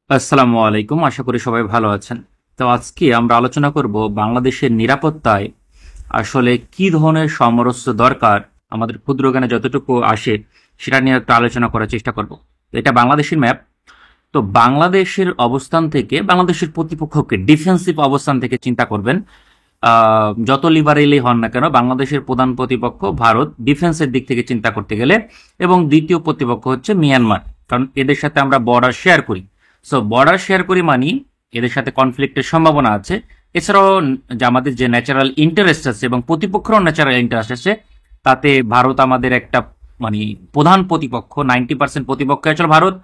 আসসালামু আলাইকুম, আশা করি সবাই ভালো আছেন। তো আজকে আমরা আলোচনা করব বাংলাদেশের নিরাপত্তায় আসলে কি ধরনের সমরস্য দরকার, আমাদের ক্ষুদ্র জ্ঞানে যতটুকু আসে সেটা নিয়ে একটু আলোচনা করার চেষ্টা করব। তো এটা বাংলাদেশের ম্যাপ। তো বাংলাদেশের অবস্থান থেকে, বাংলাদেশের প্রতিপক্ষকে ডিফেন্সিভ অবস্থান থেকে চিন্তা করবেন। যত লিবারেলই হন না কেন, বাংলাদেশের প্রধান প্রতিপক্ষ ভারত ডিফেন্সের দিক থেকে চিন্তা করতে গেলে, এবং দ্বিতীয় প্রতিপক্ষ হচ্ছে মিয়ানমার, কারণ এদের সাথে আমরা বর্ডার শেয়ার করি। সো বর্ডার শেয়ার করি মানে এদের সাথে কনফ্লিক্টের সম্ভাবনা আছে। এছাড়াও যে আমাদের যে ন্যাচারাল ইন্টারেস্ট আছে এবং প্রতিপক্ষেরও ন্যাচারাল ইন্টারেস্ট আছে, তাতে ভারত আমাদের একটা মানে প্রধান প্রতিপক্ষ। 90% প্রতিপক্ষ আসলে ভারত,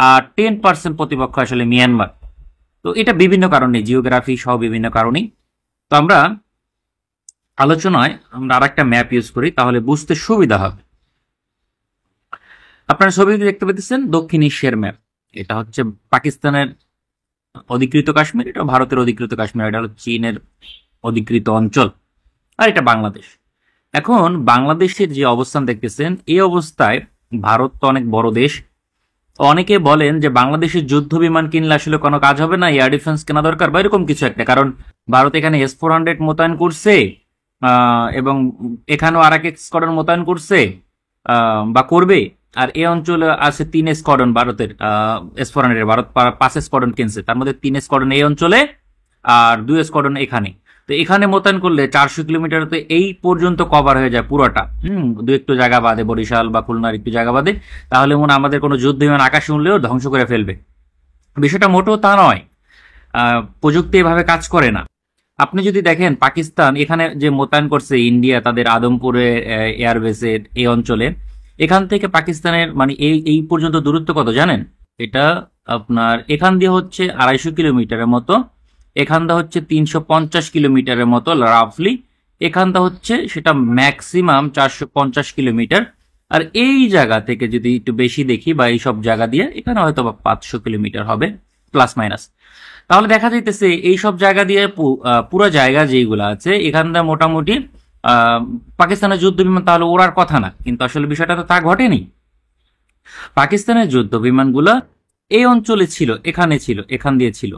আর 10% প্রতিপক্ষ আসলে মিয়ানমার। তো এটা বিভিন্ন কারণে, জিওগ্রাফি সহ বিভিন্ন কারণেই। তো আমরা আলোচনায় আর একটা ম্যাপ ইউজ করি, তাহলে বুঝতে সুবিধা হবে। আপনারা ছবিতে দেখতে পেতেছেন দক্ষিণ এশিয়ার ম্যাপ। এটা হচ্ছে পাকিস্তানের অধিকৃত কাশ্মীর, এটা ভারতের অধিকৃত কাশ্মীর, এটা হলো চীনের অধিকৃত অঞ্চল, আর এটা বাংলাদেশ। এখন বাংলাদেশের যে অবস্থান দেখতেছেন, এই অবস্থায় ভারত তো অনেক বড় দেশ। অনেকে বলেন যে বাংলাদেশের যুদ্ধ বিমান কিনলে আসলে কোনো কাজ হবে না, এয়ার ডিফেন্স কেনা দরকার বা এরকম কিছু একটা, কারণ ভারত এখানে S-400 মোতায়েন করছে, এবং এখানেও আরাক স্কোয়াড্রন মোতায়েন করছে বা করবে। আর এই অঞ্চলে আছে 3 স্কোয়াড্রন ভারতের, S-400 ভারত 5 স্কোয়াড্রন কিনছে, তার মধ্যে 3 স্কোয়াড্রন এই অঞ্চলে আর 2 স্কোয়াড্রন এখানে। তো এখানে মোতায়েন করলে 400 কিলোমিটারতে এই পর্যন্ত কভার হয়ে যায় পুরোটা। দু একটু জায়গা বাদে, বরিশাল বা খুলনার একটু জায়গা বাদে। তাহলে মনে হয় আমাদের কোনো যুদ্ধ বিমান আকাশে উঠলেও ধ্বংস করে ফেলবে। বিষয়টা মোটেও তা নয়। প্রযুক্তি এভাবে কাজ করে না। আপনি যদি দেখেন পাকিস্তান এখানে যে মোতায়েন করছে, ইন্ডিয়া তাদের আদমপুরে এয়ারবেসের এই অঞ্চলে, এখান থেকে পাকিস্তানের মানে এই এই পর্যন্ত দূরত্ব কত জানেন? এটা আপনার এখান দিয়ে হচ্ছে 250 কিলোমিটারের মতো, এখানটা হচ্ছে 350 কিলোমিটারের মতো রাফলি, এখানটা হচ্ছে সেটা ম্যাক্সিমাম 450 কিলোমিটার। আর এই জায়গা থেকে যদি একটু বেশি দেখি বা এই সব জায়গা দিয়ে, এখানে হয়তো বা 500 কিলোমিটার হবে প্লাস মাইনাস। তাহলে দেখা যাইতেছে এই সব জায়গা দিয়ে পুরো জায়গা যেগুলো আছে এখানটা মোটামুটি পাকিস্তানের যুদ্ধ বিমান তাহলে ওড়ার কথা না, কিন্তু আসলে বিষয়টা তো তা ঘটেনি। পাকিস্তানের যুদ্ধ বিমানগুলা এই অঞ্চলে ছিল, এখানে ছিল, এখান দিয়ে ছিল,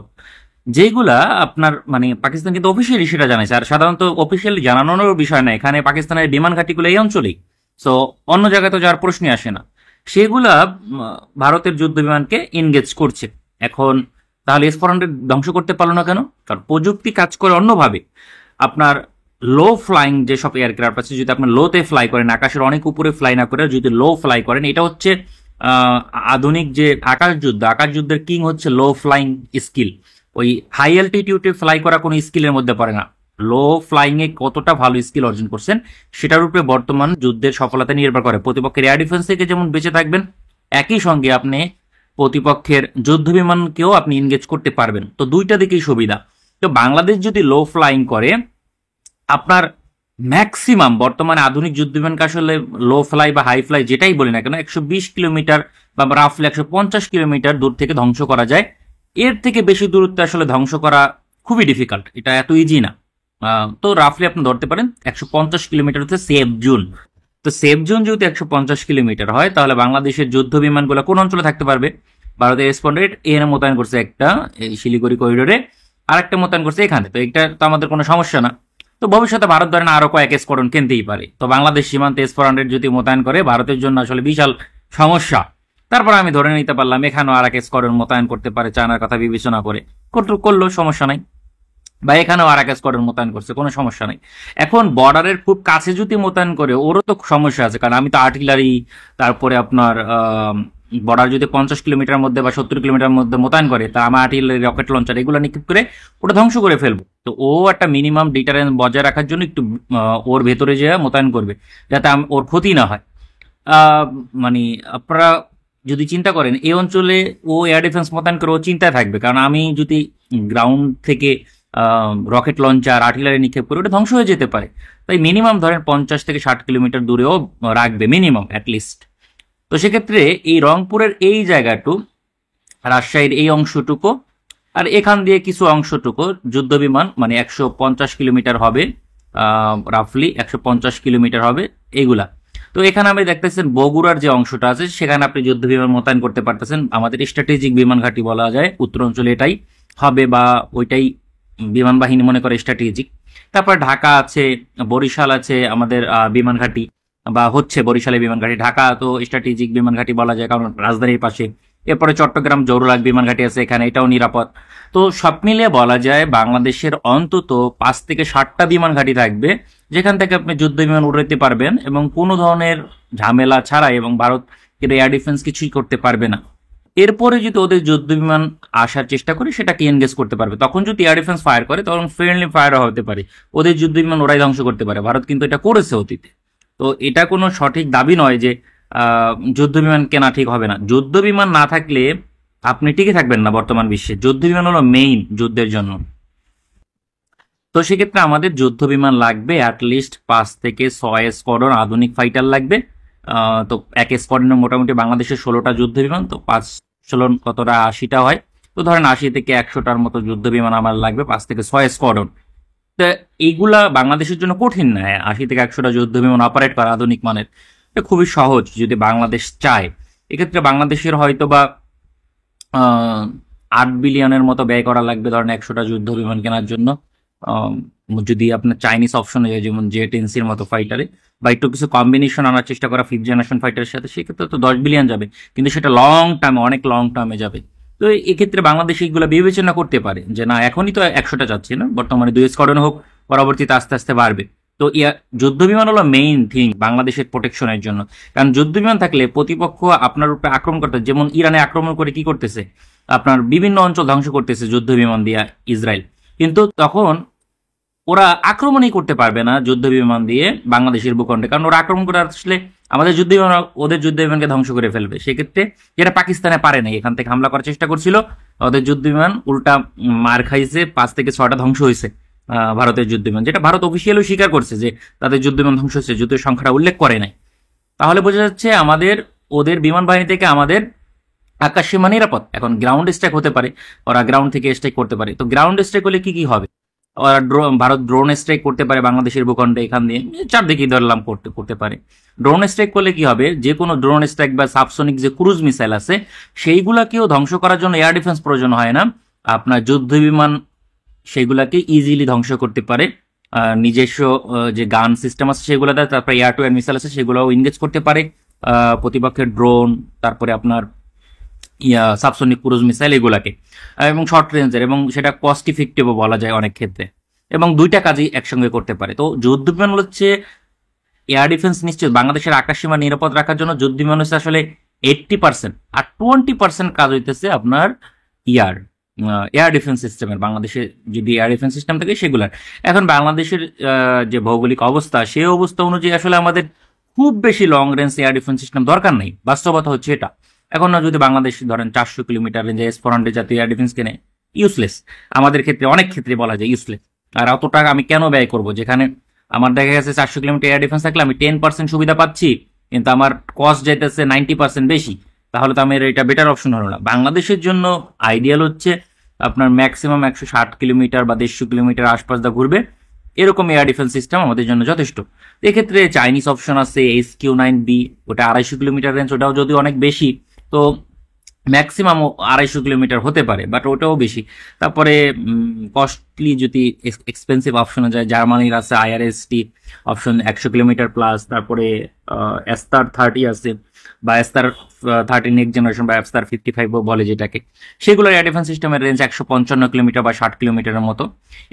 যেগুলা আপনার মানে পাকিস্তান কিন্তু অফিসিয়ালি সেটা জানাইছে। আর সাধারণত অফিসিয়ালি জানানোর বিষয় না, এখানে পাকিস্তানের বিমান ঘাঁটিগুলো এই অঞ্চলেই। সো অন্য জায়গায় তো যাওয়ার প্রশ্নই আসে না। সেগুলা ভারতের যুদ্ধ বিমানকে এনগেজ করছে। এখন তাহলে S-400 ধ্বংস করতে পারলো না কেন? কারণ প্রযুক্তি কাজ করে অন্যভাবে। আপনার লো ফ্লাইং যেসব এয়ারক্রাফট আছে, যদি আপনার লোতে ফ্লাই করেন, আকাশের অনেক উপরে ফ্লাই না করে যদি লো ফ্লাই করেন, এটা হচ্ছে আধুনিক যে আকাশ যুদ্ধের কিং হচ্ছে লো ফ্লাইং স্কিল। ওই হাই অ্যালটিটিউডে ফ্লাই করা কোনো স্কিলের মধ্যে পড়ে না। লো ফ্লাইং এ কতটা ভালো স্কিল অর্জন করছেন সেটার উপরে বর্তমান যুদ্ধের সফলতা নির্ভর করে। প্রতিপক্ষের এয়ার ডিফেন্স থেকে যেমন বেঁচে থাকবেন, একই সঙ্গে আপনি প্রতিপক্ষের যুদ্ধ বিমানকেও আপনি এনগেজ করতে পারবেন। তো দুইটা দিকেই সুবিধা। তো বাংলাদেশ যদি লো ফ্লাইং করে, আপনার ম্যাক্সিমাম বর্তমানে আধুনিক যুদ্ধ বিমানকে আসলে লো ফ্লাই বা হাই ফ্লাই যেটাই বলি না কেন, 120 কিলোমিটার বা রাফলি 150 কিলোমিটার দূর থেকে ধ্বংস করা যায়। এর থেকে বেশি দূরত্বে আসলে ধ্বংস করা খুবই ডিফিকাল্ট, এটা এত ইজি না। তো রাফলি আপনি ধরতে পারেন 150 কিলোমিটার হচ্ছে সেফ জোন। তো সেফ জোন যেহেতু 150 কিলোমিটার হয়, তাহলে বাংলাদেশের যুদ্ধ বিমানগুলো কোন অঞ্চলে থাকতে পারবে? ভারতের S-400 এখানে মোতায়েন করছে একটা, এই শিলিগুড়ি করিডোরে, আর একটা মোতায়েন করছে এখানে। তো এটা তো আমাদের কোনো সমস্যা না। তো ভবিষ্যতে ভারত ধরেন আরো কয়েক স্কোয়াড্রন কিনতেই পারে। তো বাংলাদেশ সীমান্তে S-400 যদি মোতায়েন করে, ভারতের জন্য আসলে বিশাল সমস্যা। তারপর আমি ধরে নিতে পারলাম এখানেও আর এক স্কোয়াড্রন মোতায়েন করতে পারে, চায়নার কথা বিবেচনা করে, করলো সমস্যা নাই। বা এখানেও আর এক স্কোয়াড্রন মোতায়েন করছে, কোনো সমস্যা নেই। এখন বর্ডারের খুব কাছে যদি মোতায়েন করে, ওরও তো সমস্যা আছে, কারণ আমি তো আর্টিলারি, তারপরে আপনার বর্ডার যদি 50 কিলোমিটার মধ্যে বা 70 কিলোমিটার মধ্যে মোতায়েন করে, তা আমার আর্টিলারি, রকেট লঞ্চার এগুলো নিক্ষেপ করে ওটা ধ্বংস করে ফেলবো। তো ও একটা মিনিমাম ডিটারেন্স বজায় রাখার জন্য একটু ওর ভেতরে যে মোতায়েন করবে, যাতে ওর ক্ষতি না হয়। মানে আপনারা যদি চিন্তা করেন এই অঞ্চলে ও এয়ার ডিফেন্স মোতায়েন করে, ও চিন্তায় থাকবে, কারণ আমি যদি গ্রাউন্ড থেকে রকেট লঞ্চার, আর্টিলারি নিক্ষেপ করে, ওটা ধ্বংস হয়ে যেতে পারে। তাই মিনিমাম ধরেন 50 থেকে 60 কিলোমিটার দূরেও রাখবে মিনিমাম অ্যাটলিস্ট। তো সেক্ষেত্রে এই রংপুরের এই জায়গাটু, রাজশাহীর এই অংশটুকু, আর এখান দিয়ে কিছু অংশটুকু যুদ্ধ বিমান মানে 150 কিলোমিটার হবে, রাফলি 150 কিলোমিটার হবে এইগুলা। তো এখানে আপনি দেখতেছেন বগুড়ার যে অংশটা আছে সেখানে আপনি যুদ্ধ বিমান মোতায়েন করতে পারতেছেন। আমাদের স্ট্র্যাটেজিক বিমান ঘাঁটি বলা যায় উত্তর অঞ্চলে এটাই হবে, বা ওইটাই বিমান বাহিনী মনে করে স্ট্র্যাটেজিক। তারপর ঢাকা আছে, বরিশাল আছে আমাদের বিমান ঘাঁটি, বা হচ্ছে বরিশালে বিমান ঘাঁটি। ঢাকা তো স্ট্র্যাটেজিক বিমান ঘাঁটি বলা যায় কারণ রাজধানীর পাশে। এরপরে চট্টগ্রাম জৌরুলাক বিমান ঘাঁটি আছে, এখানে এটাও নিরাপদ। তো সব মিলিয়ে বলা যায় বাংলাদেশের অন্তত 5 থেকে 7টা বিমান ঘাঁটি থাকবে যেখান থেকে আপনি যুদ্ধ বিমান উড়াইতে পারবেন এবং কোনো ধরনের ঝামেলা ছাড়াই, এবং ভারত এয়ার ডিফেন্স কিছুই করতে পারবে না। এরপরে যদি ওদের যুদ্ধ বিমান আসার চেষ্টা করে সেটাকে এনগেজ করতে পারবে, তখন যদি এয়ার ডিফেন্স ফায়ার করে তখন ফ্রেন্ডলি ফায়ার হতে পারে, ওদের যুদ্ধ বিমান ওরাই ধ্বংস করতে পারে। ভারত কিন্তু এটা করেছে অতীতে। তো এটা কোনো সঠিক দাবি নয় যে যুদ্ধ বিমান কেনা ঠিক হবে না। যুদ্ধ বিমান না থাকলে আপনি টিকে থাকবেন না বর্তমান বিশ্বে। যুদ্ধ বিমান হলো মেইন যুদ্ধের জন্য। তো সেক্ষেত্রে আমাদের যুদ্ধ বিমান লাগবে অ্যাটলিস্ট 5 থেকে 6 স্কোয়াড্রন আধুনিক ফাইটার লাগবে। তো এক স্কোয়াড্রনে মোটামুটি বাংলাদেশের 16টা যুদ্ধ বিমান, তো 5 16 কতটা 80টা হয়, তো ধরেন 80 থেকে 100টার মতো যুদ্ধ বিমান আমার লাগবে 5 থেকে 6 স্কোয়াড্রন। তো এইগুলা বাংলাদেশের জন্য কঠিন না। 80 থেকে 100টা যুদ্ধ বিমান অপারেট করা আধুনিক মানের, এটা খুবই সহজ যদি বাংলাদেশ চায়। এক্ষেত্রে বাংলাদেশের হয়তো বা 8 বিলিয়নের মতো ব্যয় করা লাগবে ধরেন 100টা যুদ্ধ বিমান কেনার জন্য। আম, যদি আপনার চাইনিজ অপশনে যায় যেমন জে-10সির মতো ফাইটারে, বা একটু কিছু কম্বিনেশন আনার চেষ্টা করা 5th জেনারেশন ফাইটারের সাথে, সেক্ষেত্রে তো 10 বিলিয়ন যাবে, কিন্তু সেটা লং টার্মে, অনেক লং টার্মে যাবে। তো এক্ষেত্রে বাংলাদেশ এইগুলো বিবেচনা করতে পারে যে না, এখনই তো 100টা যাচ্ছে না, বর্তমানে 2 স্কোয়াড্রন হোক, পরবর্তীতে আস্তে আস্তে বাড়বে। তো যুদ্ধ বিমান হলো মেইন থিং বাংলাদেশের প্রোটেকশনের জন্য। কারণ যুদ্ধ বিমান থাকলে প্রতিপক্ষ আপনার উপরে আক্রমণ করতে, যেমন ইরানে আক্রমণ করে কি করতেছে, আপনার বিভিন্ন অঞ্চল ধ্বংস করতেছে যুদ্ধ বিমান দিয়ে ইসরায়েল, কিন্তু তখন ওরা আক্রমণই করতে পারবে না যুদ্ধ বিমান দিয়ে বাংলাদেশের ভূখণ্ডে, কারণ ওরা আক্রমণ করে আসলে আমাদের যুদ্ধ বিমান ওদের যুদ্ধ বিমানকে ধ্বংস করে ফেলবে। সেক্ষেত্রে যেটা পাকিস্তানে পারে নাই, এখান থেকে হামলা করার চেষ্টা করছিল, ওদের যুদ্ধ বিমান উল্টা মার খাইছে, 5 থেকে 6টা ধ্বংস হয়েছে ভারতের যুদ্ধ বিমান, যেটা ভারত অফিসিয়ালও স্বীকার করছে যে তাদের যুদ্ধ বিমান ধ্বংস হয়েছে, যুদ্ধের সংখ্যাটা উল্লেখ করে নাই। তাহলে বোঝা যাচ্ছে আমাদের ওদের বিমান বাহিনী থেকে আমাদের আকাশ সীমা নিরাপদ। এখন গ্রাউন্ড স্ট্রাইক হতে পারে, ওরা গ্রাউন্ড থেকে স্ট্রাইক করতে পারে। তো গ্রাউন্ড স্ট্রাইক হলে কি কি হবে, ওরা ভারত ড্রোন স্ট্রাইক করতে পারে বাংলাদেশের ভূখণ্ডে, এখান দিয়ে চারদিকে ধরলাম করতে করতে পারে। ড্রোন স্ট্রাইক করলে কি হবে, যে কোনো ড্রোন স্ট্রাইক বা সাবসনিক যে ক্রুজ মিসাইল আছে সেইগুলাকেও ধ্বংস করার জন্য এয়ার ডিফেন্স প্রয়োজন হয় না। আপনার যুদ্ধ বিমান সেগুলাকে ইজিলি ধ্বংস করতে পারে। নিজস্ব যে গান সিস্টেম আছে সেগুলোতে, তারপরে এয়ার টু এয়ার মিসাইল আছে সেগুলোও ইনগেজ করতে পারে প্রতিপক্ষের ড্রোন, তারপরে আপনার সাবসনিক ক্রুজ মিসাইল এগুলাকে, এবং শর্ট রেঞ্জের, এবং সেটা কস্ট ইফেক্টিভও বলা যায় অনেক ক্ষেত্রে, এবং দুইটা কাজই একসঙ্গে করতে পারে। তো যুদ্ধ বিমান হচ্ছে এয়ার ডিফেন্স নিশ্চিত, বাংলাদেশের আকাশসীমা নিরাপদ রাখার জন্য যুদ্ধ বিমান হচ্ছে আসলে 80%, আর 20% কাজ হইতেছে আপনার ইয়ার এয়ার ডিফেন্স সিস্টেমের। বাংলাদেশে যদি এয়ার ডিফেন্স সিস্টেম থাকে সেগুলার, এখন বাংলাদেশের যে ভৌগোলিক অবস্থা, সেই অবস্থা অনুযায়ী আসলে আমাদের খুব বেশি long range air defence system দরকার নেই, বাস্তবতা হচ্ছে এটা। এখন না যদি বাংলাদেশ ধরেন 400 কিলোমিটার রেঞ্জে S-400 জাতীয় এয়ার ডিফেন্স কেনে, ইউজলেস। আমাদের ক্ষেত্রে অনেক ক্ষেত্রে বলা যায় ইউজলেস। আর অত টাকা আমি কেন ব্যয় করবো, যেখানে আমার দেখা গেছে 400 কিলোমিটার এয়ার ডিফেন্স থাকলে আমি 10% সুবিধা পাচ্ছি, কিন্তু আমার কস্ট যাইতেছে 90% বেশি, তাহলে তো আমার এটা বেটার অপশন হলো না। বাংলাদেশের জন্য আইডিয়াল হচ্ছে আপনার ম্যাক্সিমাম 160 কিলোমিটার বা 150 কিলোমিটার আশপাশ দা ঘুরবে, এরকম এয়ার ডিফেন্স সিস্টেম আমাদের জন্য যথেষ্ট। এক্ষেত্রে চাইনিজ অপশন আছে HQ-9B, ওটা 250 কিলোমিটার রেঞ্জ, ওটাও যদি অনেক বেশি, তো ম্যাক্সিমাম 250 কিলোমিটার হতে পারে, বাট ওটাও বেশি। তারপরে কস্টলি যদি এক্সপেন্সিভ অপশনে যায়, জার্মানির আছে IRST অপশন 100 কিলোমিটার প্লাস, তারপরে S-30 আছে, বা S-30 নেক্সট জেনারেশন, বা S-55 বলে যেটাকে, সেগুলোর এয়ার ডিফেন্স সিস্টেমের রেঞ্জ 155 কিলোমিটার বা 60 কিলোমিটারের মতো।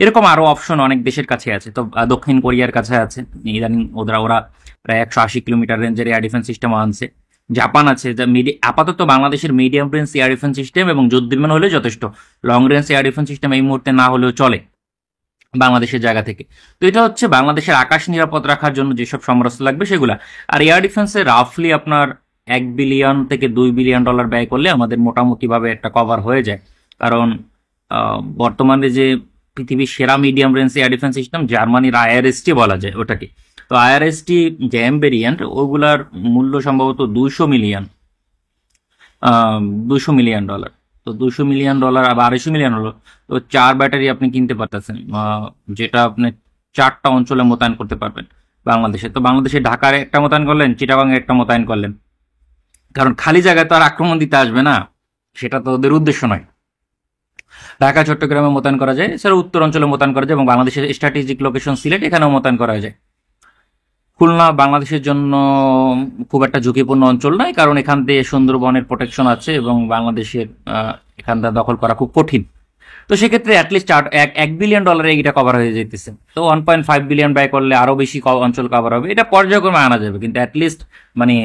এরকম আরো অপশন অনেক দেশের কাছে আছে। তো দক্ষিণ কোরিয়ার কাছে আছে ইদানিং, ওরা প্রায় 180 কিলোমিটার রেঞ্জের এয়ার ডিফেন্স সিস্টেম আনছে। জাপান আছে, যা আপাতত বাংলাদেশের medium range air defence system এবং যুদ্ধ বিমান হলে যথেষ্ট, long range air defence system এই মুহূর্তে না হলেও চলে বাংলাদেশের জায়গা থেকে। তো এটা হচ্ছে বাংলাদেশের আকাশ নিরাপদ রাখার জন্য যেসব সমরাস্ত্র লাগবে সেগুলা। আর এয়ার ডিফেন্সে রাফলি আপনার $1 বিলিয়ন থেকে $2 বিলিয়ন ব্যয় করলে আমাদের মোটামুটি ভাবে একটা কভার হয়ে যায়। কারণ বর্তমানে যে পৃথিবীর সেরা medium range air defence system জার্মানির IRST বলা যায় ওটাকে, তো IRST জ্যাম ভেরিয়েন্ট, ওগুলার মূল্য সম্ভবত $200 মিলিয়ন। তো $200 মিলিয়ন আবার $250 মিলিয়ন হলো, তো 4 ব্যাটারি আপনি কিনতে পারতেছেন, যেটা আপনি 4টা অঞ্চলে মোতায়েন করতে পারবেন। বাংলাদেশে। তো বাংলাদেশে ঢাকার একটা মোতায়েন করলেন, চিটাগাংয়ে একটা মোতায়েন করলেন, কারণ খালি জায়গায় তো আর আক্রমণ দিতে আসবে না, সেটা তো ওদের উদ্দেশ্য নয়। ঢাকা চট্টগ্রামে মোতায়েন করা যায়, এছাড়া উত্তর অঞ্চলে মোতায়েন করা যায়, এবং বাংলাদেশের স্ট্র্যাটেজিক লোকেশন সিলেট, এখানেও মোতায়েন করা যায়। খুলনা বাংলাদেশের জন্য খুব একটা ঝুঁকিপূর্ণ অঞ্চল নয়, কারণ এখান থেকে সুন্দরবনের প্রোটেকশন আছে এবং বাংলাদেশের এখানটা দখল করা খুব কঠিন। তো সেক্ষেত্রে অ্যাটলিস্ট $1 বিলিয়ন এটা কভার হয়ে যেতেছে। তো 1.5 বিলিয়ন ব্যয় করলে আরো বেশি অঞ্চল কভার হবে, এটা পর্যায়ক্রমে আনা যাবে, কিন্তু অ্যাটলিস্ট মানে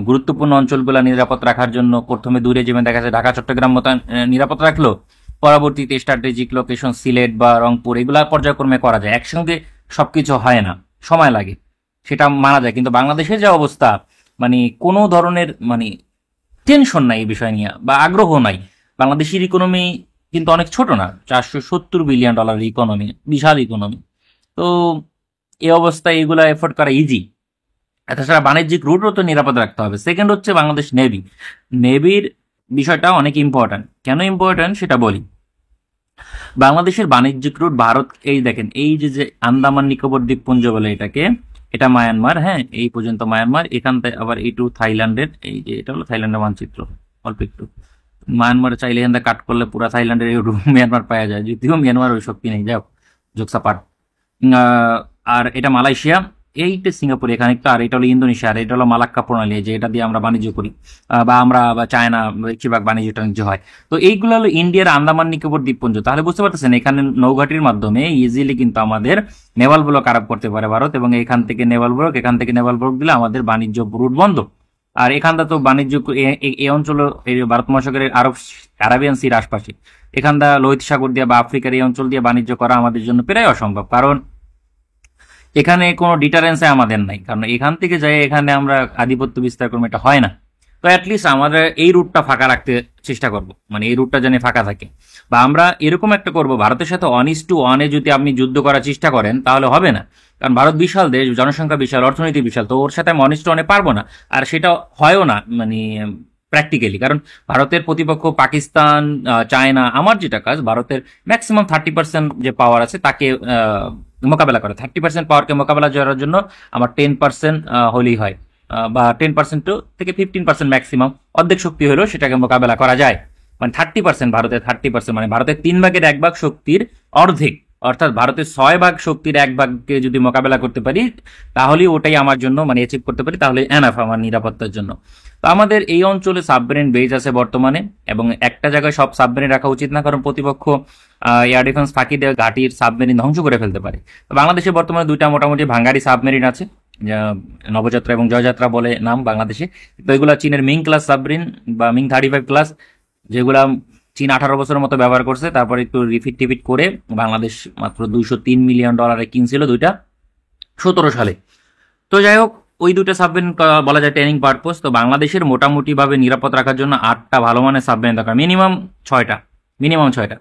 গুরুত্বপূর্ণ অঞ্চলগুলো নিরাপদ রাখার জন্য প্রথমে দূরে যেমন দেখা যাচ্ছে ঢাকা চট্টগ্রাম মতো নিরাপদ রাখলো, পরবর্তীতে স্ট্র্যাটেজিক লোকেশন সিলেট বা রংপুর এগুলা পর্যায়ক্রমে করা যায়। একসঙ্গে সবকিছু হয় না, সময় লাগে, সেটা মানা যায়। কিন্তু বাংলাদেশের যে অবস্থা, মানে কোনো ধরনের মানে টেনশন নাই এই বিষয় নিয়ে, বা আগ্রহ নাই। বাংলাদেশের ইকোনমি কিন্তু অনেক ছোট না, $470 বিলিয়ন ইকোনমি, বিশাল ইকোনমি। তো এই অবস্থায় এগুলা এফোর্ড করা ইজি। তাছাড়া বাণিজ্যিক রুটও তো নিরাপদ রাখতে হবে। সেকেন্ড হচ্ছে বাংলাদেশ নেভি। নেভির বিষয়টা অনেক ইম্পর্ট্যান্ট। কেন ইম্পর্ট্যান্ট সেটা বলি। বাংলাদেশের বাণিজ্যিক রুট ভারত, এই দেখেন এই যে আন্দামান নিকোবর দ্বীপপুঞ্জ বলে এটাকে, এটা মায়ানমার, হ্যাঁ এই পর্যন্ত মায়ানমার, এখান থেকে আবার এইটু থাইল্যান্ডের, এই যে এটা হলো থাইল্যান্ডের মানচিত্র, অল্প একটু। মায়ানমারে চাইলে এখান থেকে কাট করলে পুরো থাইল্যান্ডের মিয়ানমার পাওয়া যায়, যদিও মিয়ানমার ওই শক্তি নেই, যাও জোকসা পাট। আর এটা মালয়েশিয়া, এইটা সিঙ্গাপুর এখানে একটু, আর এটা হলো ইন্দোনেশিয়া, আর এটা হলো মালাক্কা প্রণালী, যে এটা দিয়ে আমরা বাণিজ্য করি, বা আমরা বা চায়না বেশিরভাগ বাণিজ্য টাণিজ্য হয়। তো এইগুলো হলো ইন্ডিয়ার আন্দামান নিকোবর দ্বীপপুঞ্জ। তাহলে বুঝতে পারতেছেন এখানে নৌঘাটির মাধ্যমে ইজিলি কিন্তু আমাদের নেভাল ব্লক আরোপ করতে পারে ভারত, এবং এখান থেকে নেভাল ব্লক, এখান থেকে নেভাল ব্লক দিলে আমাদের বাণিজ্য রুট বন্ধ। আর এখানটা তো বাণিজ্য এই অঞ্চল, এই ভারত মহাসাগরের আরাবিয়ান সির আশপাশে, এখানটা লোহিত সাগর দিয়ে বা আফ্রিকার এই অঞ্চল দিয়ে বাণিজ্য করা আমাদের জন্য প্রায় অসম্ভব, কারণ এখানে কোনো ডিটারেন্সে আমাদের নাই, কারণ এখান থেকে যাই এখানে আমরা আধিপত্য বিস্তার করবো, এটা হয় না। তো অ্যাটলিস্ট আমরা এই রুটটা ফাঁকা রাখতে চেষ্টা করব, মানে এই রুটটা যেন ফাঁকা থাকে, বা আমরা এরকম একটা করব, ভারতের সাথে 1:1 যদি আপনি যুদ্ধ করার চেষ্টা করেন তাহলে হবে না, কারণ ভারত বিশাল দেশ, জনসংখ্যা বিশাল, অর্থনীতি বিশাল, তো ওর সাথে আমি 1:1 পারবো না, আর সেটা হয়ও না মানে প্র্যাকটিক্যালি। কারণ ভারতের প্রতিপক্ষ পাকিস্তান, চায়না। আমার যেটা কাজ, ভারতের ম্যাক্সিমাম 30% যে পাওয়ার আছে তাকে মোকাবেলা করে, 30% পাওয়ারকে মোকাবেলা করার জন্য আমার 10% হলেই হয়, বা 10% থেকে 15% ম্যাক্সিমাম, অর্ধেক শক্তি হলেও সেটাকে মোকাবেলা করা যায়। মানে 30%, ভারতের 30%, মানে ভারতের 3/1 শক্তির অর্ধেক, অর্থাৎ ভারতের 6 ভাগ শক্তির 1 ভাগকে যদি মোকাবেলা করতে পারি, তাহলেই ওটাই আমার জন্য মানে অ্যাচিভ করতে পারি, তাহলে এনাফ আমার নিরাপত্তার জন্য। তো আমাদের এই অঞ্চলে সাবমেরিন বেজ আছে বর্তমানে, এবং একটা জায়গায় সব সাবমেরিন রাখা উচিত না, কারণ প্রতিপক্ষ এয়ার ডিফেন্স ফাঁকি দিয়ে ঘাটির সাবমেরিন ধ্বংস করে ফেলতে পারে। তো বাংলাদেশে বর্তমানে 2টা মোটামুটি ভাঙ্গারি সাবমেরিন আছে, নবযাত্রা এবং জয়যাত্রা বলে নাম বাংলাদেশে। তো এগুলা চীনের মিং ক্লাস সাবমেরিন বা মিং 35 ক্লাস, যেগুলা চীন 18 বছরের মতো ব্যবহার করছে, তারপরে একটু রিফিট টিফিট করে বাংলাদেশ মাত্র $203 মিলিয়ন কিনছিল দুইটা 17 সালে। তো যাই হোক, ওই 2টা সাবমেরিন বলা যায় ট্রেনিং পারপোজ। তো বাংলাদেশের মোটামুটি ভাবে নিরাপদ রাখার জন্য 8টা ভালো মানের সাবমেরিন দরকার, মিনিমাম 6টা।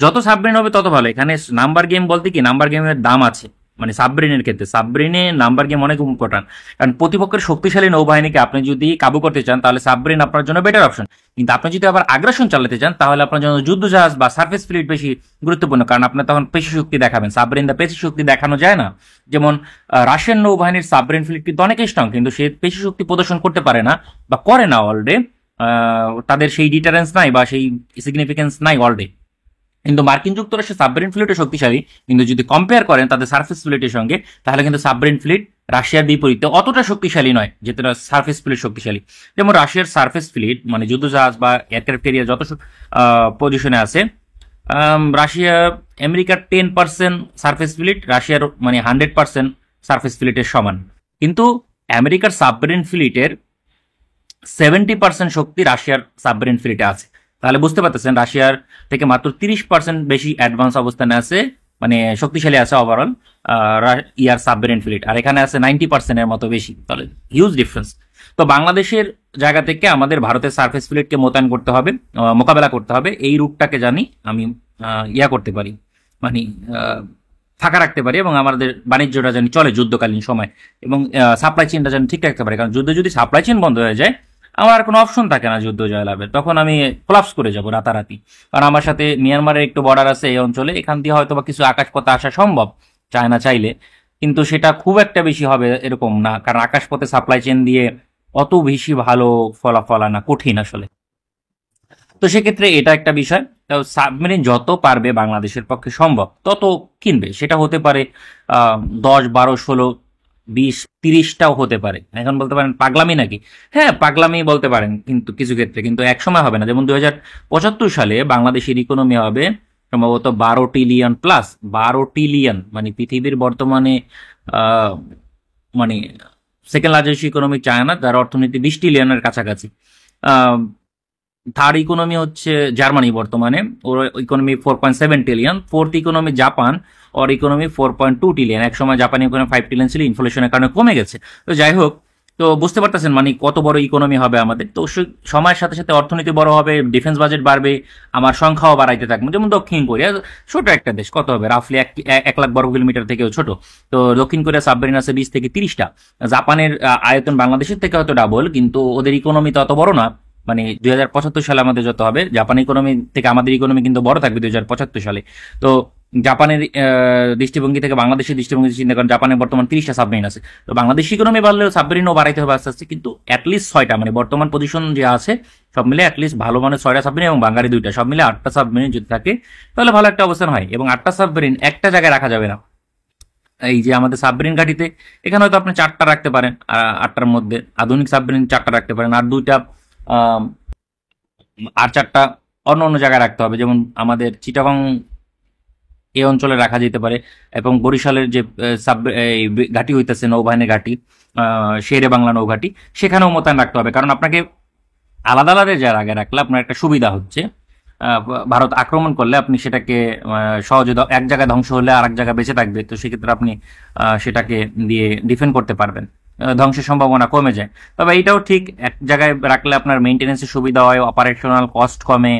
যত সাবমেরিন হবে তত ভালো। এখানে নাম্বার গেম বলতে কি, নাম্বার গেমের দাম আছে, মানে সাবমেরিনের ক্ষেত্রে সাবমেরিনে নাম্বার গেম অনেক ইম্পর্টেন্ট, কারণ প্রতিপক্ষের শক্তিশালী নৌবাহিনীকে আপনি যদি কাবু করতে চান তাহলে সাবমেরিন আপনার জন্য বেটার অপশন। কিন্তু আপনি যদি আবার আগ্রাসন চালাতে চান তাহলে আপনার জন্য যুদ্ধ জাহাজ বা সার্ফেস ফ্লিট বেশি গুরুত্বপূর্ণ, কারণ আপনি তখন পেশি শক্তি দেখাবেন। সাবমেরিন দা পেশি শক্তি দেখানো যায় না, যেমন রাশিয়ান নৌবাহিনীর সাবমেরিন ফ্লিট কিন্তু অনেক স্ট্রং, কিন্তু সে পেশি শক্তি প্রদর্শন করতে পারে না বা করে না অলরেডি, তাদের সেই ডিটারেন্স নাই বা সেই সিগনিফিকেন্স নাই অলরেডি। কিন্তু মার্কিন যুক্তরাষ্ট্রের সাবমেরিন ফ্লিটও শক্তিশালী, কিন্তু যদি কম্পেয়ার করেন তাদের সার্ফেস ফ্লিটের সঙ্গে, তাহলে কিন্তু সাবমেরিন ফ্লিট রাশিয়ার বিপরীতে অতটা শক্তিশালী নয় যেটা সার্ফেস ফ্লিট শক্তিশালী। যেমন রাশিয়ার সার্ফেস ফ্লিট মানে যুদ্ধজাহাজ বা এয়ারক্রাফট ক্যারিয়ার যত পজিশনে আছে, রাশিয়া আমেরিকার 10% সার্ফেস ফ্লিট রাশিয়ার মানে 100% সার্ফেস ফ্লিটের সমান, কিন্তু আমেরিকার সাবমেরিন ফ্লিটের 70% শক্তি রাশিয়ার সাবমেরিন ফ্লিটে আছে। তাহলে বুঝতে পারতেছেন রাশিয়ার থেকে মাত্র 30% বেশি অ্যাডভান্স অবস্থানে আছে, মানে শক্তিশালী আছে ওভারঅল ইয়ার সাবমেরিন ফ্লিট, আর এখানে আছে 90% এর মতো বেশি। তাহলে হিউজ ডিফারেন্স। তো বাংলাদেশের জায়গা থেকে আমাদের ভারতের সার্ফেস ফ্লিটকে মোতায়েন করতে হবে, মোকাবেলা করতে হবে। এই রুটটাকে জানি আমি করতে পারি, মানে ফাঁকা রাখতে পারি, এবং আমাদের বাণিজ্যটা জানি চলে যুদ্ধকালীন সময়, এবং সাপ্লাই চেনটা জানি ঠিক রাখতে পারি। কারণ যুদ্ধে যদি সাপ্লাই চেন বন্ধ হয়ে যায়, আমার আর কোনো অপশন থাকে না যুদ্ধ জয়লাভের, তখন আমি কোলাপস করে যাব রাতারাতি। কারণ আমার সাথে মিয়ানমারের একটু বর্ডার আছে এই অঞ্চলে, এখান দিয়ে হয়তো বা কিছু আকাশপথে আসা সম্ভব চায়না চাইলে, কিন্তু সেটা খুব একটা বেশি হবে এরকম না, কারণ আকাশপথে সাপ্লাই চেন দিয়ে অত বেশি ভালো ফলাফল আনা কঠিন আসলে। তো সেক্ষেত্রে এটা একটা বিষয়। তো সাবমেরিন যত পারবে বাংলাদেশের পক্ষে সম্ভব তত কিনবে। সেটা হতে পারে 10, 12, 16, 20, 30টাও হতে পারে। এখন বলতে পারেন পাগলামি নাকি? হ্যাঁ, পাগলামি বলতে পারেন, কিন্তু কিছু ক্ষেত্রে, কিন্তু এক সময় হবে না। যেমন 2075 সালে বাংলাদেশের ইকোনমি হবে সম্ভবত 12 ট্রিলিয়ন প্লাস। 12 ট্রিলিয়ন মানে পৃথিবীর বর্তমানে আহ, মানে সেকেন্ড লার্জেস্ট ইকোনমি চায়না, যার অর্থনীতি 20 ট্রিলিয়নের কাছাকাছি। থার্ড ইকোনমি হচ্ছে জার্মানি বর্তমানে, ওর economy 4.7 trillion. Fourth economy Japan, ওর ইকোনমি 4.2 ট্রিলিয়ন। এক সময় জাপানি ইকোনমি 5 ট্রিলিয়ন ছিল, ইনফ্লেশনের কারণে কমে গেছে। তো যাই হোক, তো বুঝতে পারতেছেন মানে কত বড় ইকোনমি হবে আমাদের। তো সময়ের সাথে সাথে অর্থনীতি বড় হবে, ডিফেন্স বাজেট বাড়বে, আমার সংখ্যাও বাড়াইতে থাকবে। যেমন দক্ষিণ কোরিয়া, ছোট একটা দেশ, কত হবে রাফলি 1 লাখ বর্গ কিলোমিটার থেকেও ছোট। তো দক্ষিণ কোরিয়া সাবমেরিন আছে 20 থেকে 30টা। জাপানের আয়তন বাংলাদেশের থেকে হয়তো ডাবল, কিন্তু ওদের ইকোনমি তো অত বড় না। মানে 2075 সালে আমাদের যত হবে, জাপান ইকোনমি থেকে আমাদের ইকোনমি কিন্তু বড় থাকবে 2075 সালে। তো জাপানের দৃষ্টিভঙ্গি থেকে বাংলাদেশের দৃষ্টিভঙ্গি চিন্তা করেন, জাপানের বর্তমান 30টা সাবমেরিন আছে। তো বাংলাদেশ ইকোনমি বাড়লেও সাবমেরিনও বাড়াইতে হবে আস্তে আস্তে, কিন্তু অ্যাটলিস্ট 6টা, মানে বর্তমান পজিশন যে আছে সব মিলে অ্যাটলিস্ট ভালো মানে 6টা সাবমেরিন এবং বাঙালি 2টা, সব মিলে 8টা সাবমেরিন যদি থাকে তাহলে ভালো একটা অবস্থান হয়। এবং 8টা সাবমেরিন একটা জায়গায় রাখা যাবে না। এই যে আমাদের সাবমেরিন ঘাঁটিতে, এখানে হয়তো আপনি 4টা রাখতে পারেন, 8টার মধ্যে আধুনিক সাবমেরিন 4টা রাখতে পারেন, আর 2টা আর 4টা অন্য অন্য জায়গায় রাখতে হবে। যেমন আমাদের চিটাগং এই অঞ্চলে রাখা যেতে পারে, এবং বরিশালের যে ঘাঁটি হইতেছে নৌবাহিনীর ঘাঁটি, শেরে বাংলা নৌঘাঁটি, সেখানেও মোতায়েন রাখতে হবে। কারণ আপনাকে আলাদা আলাদা জায়গায় রাখলে আপনার একটা সুবিধা হচ্ছে, ভারত আক্রমণ করলে আপনি সেটাকে সহজে এক জায়গায় ধ্বংস হলে আর এক জায়গায় বেঁচে থাকবে, তো সেক্ষেত্রে আপনি সেটাকে দিয়ে ডিফেন্ড করতে পারবেন, ধ্বংসের সম্ভাবনা কমে যায়। তবে এইটাও ঠিক, এক জায়গায় রাখলে আপনার মেনটেন্যান্সের সুবিধা হয়, অপারেশনাল কস্ট কমে,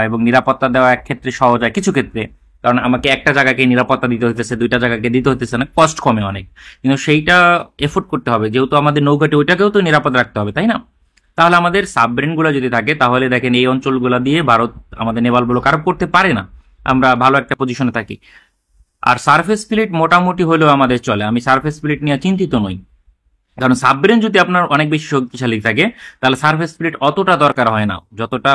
এবং নিরাপত্তা দেওয়া এক ক্ষেত্রে সহজ হয় কিছু ক্ষেত্রে। কারণ আমাকে একটা জায়গাকে নিরাপত্তা দিতে হইতেছে, 2টা জায়গাকে দিতে হইতেছে না, কস্ট কমে অনেক। কিন্তু সেইটা এফোর্ড করতে হবে, যেহেতু আমাদের নৌঘাটি ওইটাকেও তো নিরাপদ রাখতে হবে, তাই না? তাহলে আমাদের সাবমেরিনগুলো যদি থাকে, তাহলে দেখেন এই অঞ্চলগুলো দিয়ে ভারত আমাদের নেভাল ব্লক আরোপ করতে পারে না, আমরা ভালো একটা পজিশনে থাকি। আর সারফেস ফ্লিট মোটামুটি হলেও আমাদের চলে, আমি সারফেস ফ্লিট নিয়ে চিন্তিত নই। কারণ সাবমেরিন যদি আপনার অনেক বেশি শক্তিশালী থাকে, তাহলে সারফেস ফ্লিট অতটা দরকার হয় না যতটা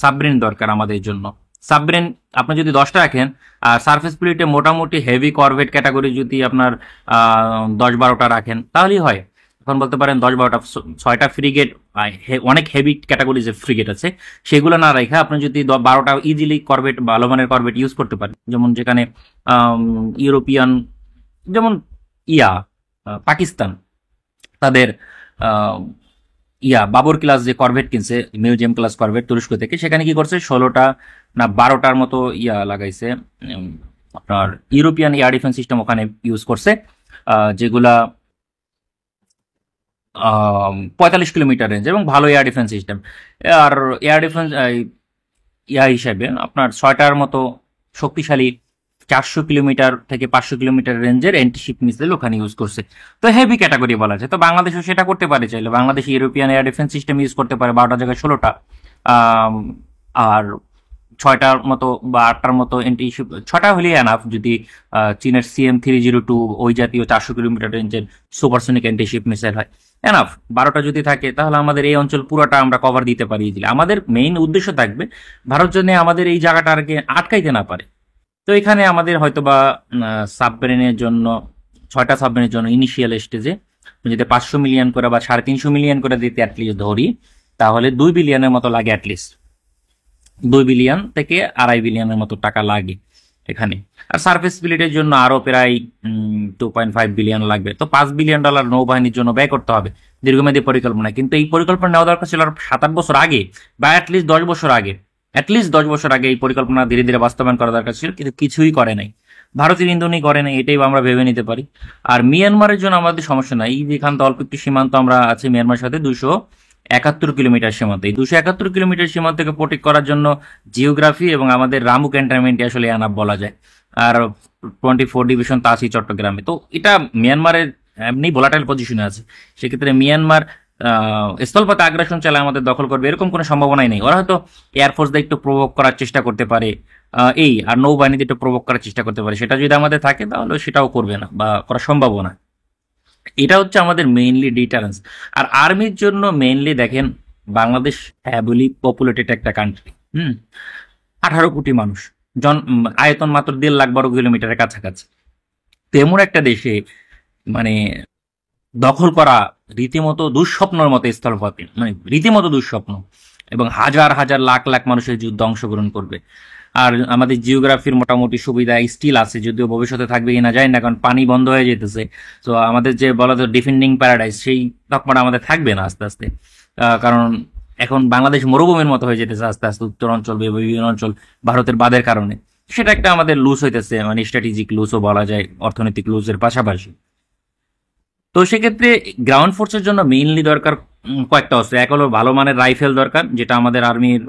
সাবমেরিন দরকার আমাদের জন্য। সাবমেরিন আপনি যদি 10টা রাখেন, আর সারফেস ফ্লিটে মোটামুটি হেভি করভেট ক্যাটাগরি যদি আপনার 10-12টা রাখেন তাহলেই হয়। এখন বলতে পারেন 10-12টা, 6টা ফ্রিগেট, অনেক হেভি ক্যাটাগরি যে ফ্রিগেট আছে সেগুলো না রেখে আপনি যদি 12টা ইজিলি করভেট, ভালো মানের করভেট ইউজ করতে পারেন। যেমন যেখানে ইউরোপিয়ান, যেমন পাকিস্তান, তাদের আহ, বাবর ক্লাস যে করভেট কিনছে, মিউজিয়াম ক্লাস করভেট তুরস্ক থেকে, সেখানে কি করছে 16টা না 12টার মতো লাগাইছে, উম, আপনার ইউরোপিয়ান এয়ার ডিফেন্স সিস্টেম ওখানে ইউজ করছে, যেগুলা 45 কিলোমিটার রেঞ্জ এবং ভালো এয়ার ডিফেন্স সিস্টেম। আর এয়ার ডিফেন্স হিসাবে আপনার 6টার মতো শক্তিশালী 400 কিলোমিটার থেকে 500 কিলোমিটার রেঞ্জের অ্যান্টিশিপ মিসাইল ওখানে ইউজ করছে। তো হেভি ক্যাটাগরি বলা যায়। তো বাংলাদেশও সেটা করতে পারে চাইলে, Bangladesh European air defence system use করতে পারে 12টা জায়গায় 16টা, আর 6টার মতো বা 8টার মতো অ্যান্টিশিপ, 6টা হলেই এনাফ যদি চীনের CM-302 ওই জাতীয় 400 কিলোমিটার রেঞ্জের সুপারসনিক অ্যান্টিশিপ মিসাইল হয়, এনাফ। 12টা যদি থাকে তাহলে আমাদের এই অঞ্চল পুরোটা আমরা কভার দিতে পারি দিলে। আমাদের মেইন উদ্দেশ্য থাকবে ভারত জন্য আমাদের এই জায়গাটা আর কি আটকাইতে না পারে। তো এখানে আমাদের হয়তোবা সাবমেরিনের জন্য, 6টা সাবমেরিনের জন্য ইনিশিয়াল স্টেজে যদি 500 মিলিয়ন করে বা 350 মিলিয়ন করে দিতে অ্যাটলিস্ট ধরি, তাহলে 2 বিলিয়নের মতো লাগে, অ্যাটলিস্ট 2 বিলিয়ন থেকে 2.5 বিলিয়নের মতো টাকা লাগে এখানে। আর সার্ফেস ফ্লিটের জন্য আরো প্রায় 2.5 বিলিয়ন লাগবে। তো $5 বিলিয়ন নৌবাহিনীর জন্য ব্যয় করতে হবে দীর্ঘমেয়াদী পরিকল্পনা। কিন্তু এই পরিকল্পনা নেওয়া দরকার ছিল আর 7-8 বছর আগে, বা অ্যাটলিস্ট 10 বছর আগে। অ্যাটলিস্ট 10 বছর আগে এই পরিকল্পনা ধীরে ধীরে বাস্তবায়ন করা দরকার ছিল, কিন্তু কিছুই করে নাই। ভারতের ইন্ধনই করে নাই, এটাই আমরা ভেবে নিতে পারি। আর মিয়ানমারের জন্য আমাদের সমস্যা নাই, এই যেখান তো অল্প একটু সীমান্ত আমরা আছি মিয়ানমারের সাথে, 271 কিলোমিটার সীমান্ত। এই 271 কিলোমিটার সীমান্তকে প্রোটেক্ট করার জন্য জিওগ্রাফি এবং আমাদের রামু ক্যান্টনমেন্টে আসলে আনাপ বলা যায়। আর 24 ডিভিশন তা আছে চট্টগ্রামে। তো এটা মিয়ানমারের এমনি ভোলাটাইল পজিশনে আছে। সেক্ষেত্রে মিয়ানমার স্থলপথে আগ্রাসন চালায় আমাদের দখল করবে, এরকম কোনো সম্ভাবনাই নেই। ওরা হয়তো এয়ারফোর্স দিয়ে একটু প্রভোগ করার চেষ্টা করতে পারে, এই আর নৌবাহিনীতে একটু প্রভোগ করার চেষ্টা করতে পারে, সেটা যদি আমাদের থাকে তাহলে সেটাও করবে না বা করা সম্ভব না। এটা হচ্ছে আমাদের মেইনলি ডিটারেন্স। আর আর্মির জন্য মেইনলি দেখেন, বাংলাদেশ হ্যাভিলি পপুলেটেড একটা কান্ট্রি। 18 কোটি মানুষ, আয়তন মাত্র 1.5 লাখ বর্গ কিলোমিটারের কাছাকাছি। তেমন একটা দেশে মানে দখল করা রীতিমতো দুঃস্বপ্নের মতো স্থলপথে, মানে রীতিমতো দুঃস্বপ্ন। এবং হাজার হাজার লাখ লাখ মানুষের যুদ্ধে অংশগ্রহণ করবে। আর আমাদের জিওগ্রাফির মোটামুটি সুবিধা স্টিল আছে, যদিও ভবিষ্যতে থাকবে কিনা যায় না, কারণ পানি বন্ধ হয়ে যেতেছে। তো আমাদের যে বলা তো ডিফেন্ডিং প্যারাডাইস, সেই তকমাটা আমাদের থাকবে না আস্তে আস্তে। কারণ এখন বাংলাদেশ মরুভূমির মতো হয়ে যেতেছে আস্তে আস্তে, উত্তর অঞ্চল বিভিন্ন অঞ্চল ভারতের বাঁধের কারণে। সেটা একটা আমাদের লুজ হইতেছে, মানে স্ট্র্যাটেজিক লুজও বলা যায়, অর্থনৈতিক লুজের পাশাপাশি। তো সেক্ষেত্রে গ্রাউন্ড ফোর্সের জন্য মেইনলি দরকার কয়েকটা অস্ত্র। এক হলো ভালো মানের রাইফেল দরকার, যেটা আমাদের আর্মির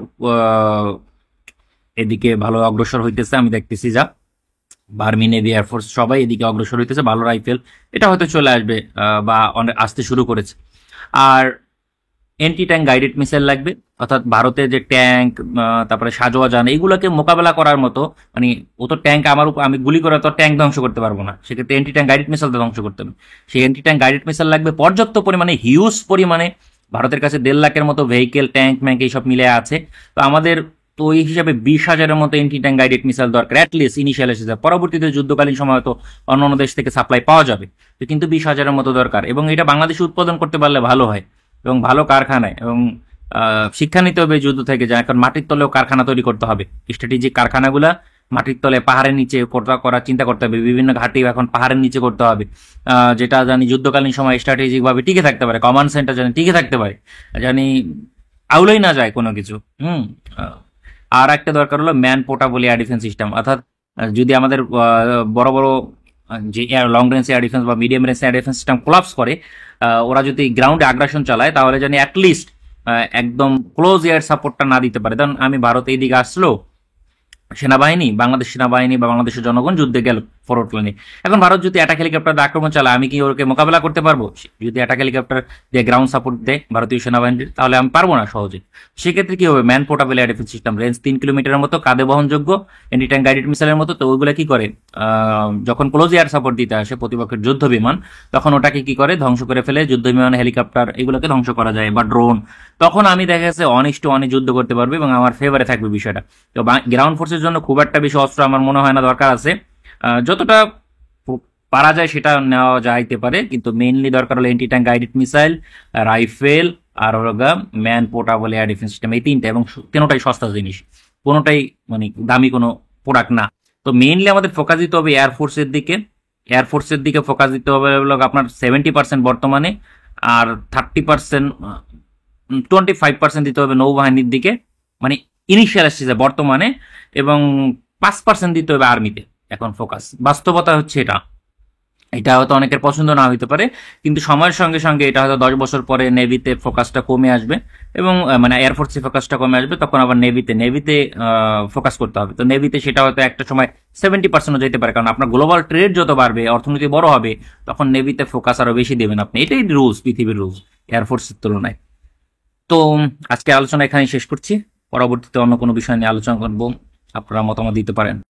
এদিকে ভালো অগ্রসর হইতেছে, আমি দেখতেছি যা আর্মি নেভি এয়ারফোর্স সবাই এদিকে অগ্রসর হইতেছে। ভালো রাইফেল এটা হয়তো চলে আসবে, বা অনেক আসতে শুরু করেছে। আর এন্টি ট্যাঙ্ক গাইডেড মিসাইল লাগবে, অর্থাৎ ভারতের যে ট্যাঙ্ক, তারপরে সাজোয়া যান, এইগুলোকে মোকাবেলা করার মতো, মানে ও তো ট্যাঙ্ক আমার উপর, আমি গুলি করে তো ট্যাঙ্ক ধ্বংস করতে পারবো না, সেক্ষেত্রে এন্টি ট্যাঙ্ক গাইডেড মিসাইল ধ্বংস করতে হবে। সেই এন্টি ট্যাঙ্ক গাইডেড মিসাইল লাগবে পর্যাপ্ত পরিমাণে, হিউজ পরিমাণে। ভারতের কাছে 1.5 লাখের মতো ভেহিকেল, ট্যাঙ্ক ম্যাঙ্ক এইসব মিলে আছে। তো আমাদের তো এই হিসাবে 20,000-এর মতো এন্টি ট্যাঙ্ক গাইডেড মিসাইল দরকার, অ্যাটলিস্ট ইনিশিয়াল এসেছে। পরবর্তীতে যুদ্ধকালীন সময় তো অন্য অন্য দেশ থেকে সাপ্লাই পাওয়া যাবে, তো কিন্তু 20,000-এর মতো দরকার। এবং এটা বাংলাদেশে উৎপাদন করতে পারলে ভালো হয়, এবং ভালো কারখানায়। এবং শিক্ষা নিতে হবে যুদ্ধ থেকে, যা এখন মাটির তলেও কারখানা তৈরি করতে হবে। স্ট্র্যাটেজিক কারখানাগুলা মাটির তলে পাহাড়ের নিচে করার চিন্তা করতে হবে। বিভিন্ন ঘাঁটি এখন পাহাড়ের নিচে করতে হবে, যেটা জানি যুদ্ধকালীন সময় স্ট্র্যাটেজিক ভাবে টিকে থাকতে পারে। কমান্ড সেন্টার জানি টিকে থাকতে পারে, জানি আউলেই না যায় কোনো কিছু। আর একটা দরকার হলো man portable air defence system, অর্থাৎ যদি আমাদের বড় বড় যে লং রেঞ্জ এয়ার ডিফেন্স বা medium range air defence system collapse করে, ওরা যদি গ্রাউন্ডে আগ্রাসন চালায়, তাহলে জানি অ্যাটলিস্ট একদম ক্লোজ এয়ার সাপোর্টটা না দিতে পারে। কারণ আমি ভারত এইদিকে আসলো, সেনাবাহিনী, বাংলাদেশ সেনাবাহিনী বা বাংলাদেশের জনগণ যুদ্ধে গেল ফরওয়ার্ড লাইনে। এখন ভারত যদি অ্যাটাক হেলিকপ্টার আক্রমণ চালায়, আমি কি ওকে মোকাবেলা করতে পারবো? যদি অ্যাটাক হেলিকপ্টার দিয়ে গ্রাউন্ড সাপোর্ট দেয় ভারতীয় সেনাবাহিনীর, তাহলে আমি পারবো না সহজে। সেক্ষেত্রে কি হবে, man portable air defence system, range 3 কিলোমিটারের মতো, কাঁধে বহনযোগ্য, এন্টি ট্যাঙ্ক গাইডেড মিসাইলের মতো। তো ওইগুলো কি করে, যখন ক্লোজ এয়ার সাপোর্ট দিতে আসে প্রতিপক্ষের যুদ্ধ বিমান, তখন ওটাকে কি করে, ধ্বংস করে ফেলে। যুদ্ধ বিমান, হেলিকপ্টার, এগুলোকে ধ্বংস করা যায়, বা ড্রোন। তখন আমি দেখা গেছে অনিষ্ট অনেক যুদ্ধ করতে পারবে, এবং আমার ফেভারে থাকবে বিষয়টা। তো গ্রাউন্ড ফোর্সের জন্য খুব একটা বেশি অস্ত্র আমার মনে হয় না দরকার আছে। যতটা পারা যায় সেটা নেওয়া যাইতে পারে, কিন্তু মেইনলি দরকার হলো anti tank guided missile, rifle, আর হলো man portable air defence system, এই তিনটা। এবং তিনটাই সস্তা জিনিস, কোনোটাই মানে দামি কোনো প্রোডাক্ট না। তো মেইনলি আমাদের ফোকাস দিতে হবে এয়ারফোর্সের দিকে। এয়ারফোর্সের দিকে ফোকাস দিতে হবে আপনার 70% বর্তমানে, আর 30%, 25% দিতে হবে নৌবাহিনীর দিকে, মানে ইনিশিয়াল স্টেজে বর্তমানে। এবং 5% দিতে হবে আর্মিতে এখন ফোকাস। বাস্তবতা হচ্ছে এটা। এটা হয়তো অনেকের পছন্দ না হইতে পারে, কিন্তু সময়ের সঙ্গে সঙ্গে এটা হয়তো 10 বছর পরে নেভিতে ফোকাসটা কমে আসবে, এবং মানে এয়ারফোর্সে ফোকাসটা কমে আসবে, তখন আবার নেভিতে ফোকাস করতে হবে। তো নেভিতে সেটা হয়তো একটা সময় 70%ও যেতে পারে, কারণ আপনার গ্লোবাল ট্রেড যত বাড়বে, অর্থনীতি বড় হবে, তখন নেভিতে ফোকাস আরো বেশি দেবেন আপনি। এটাই রুলস, পৃথিবীর রুলস এয়ারফোর্সের তুলনায়। তো আজকে আলোচনা এখানেই শেষ করছি, পরবর্তীতে অন্য কোনো বিষয় নিয়ে আলোচনা করবো, আপনারা মতামত দিতে পারেন।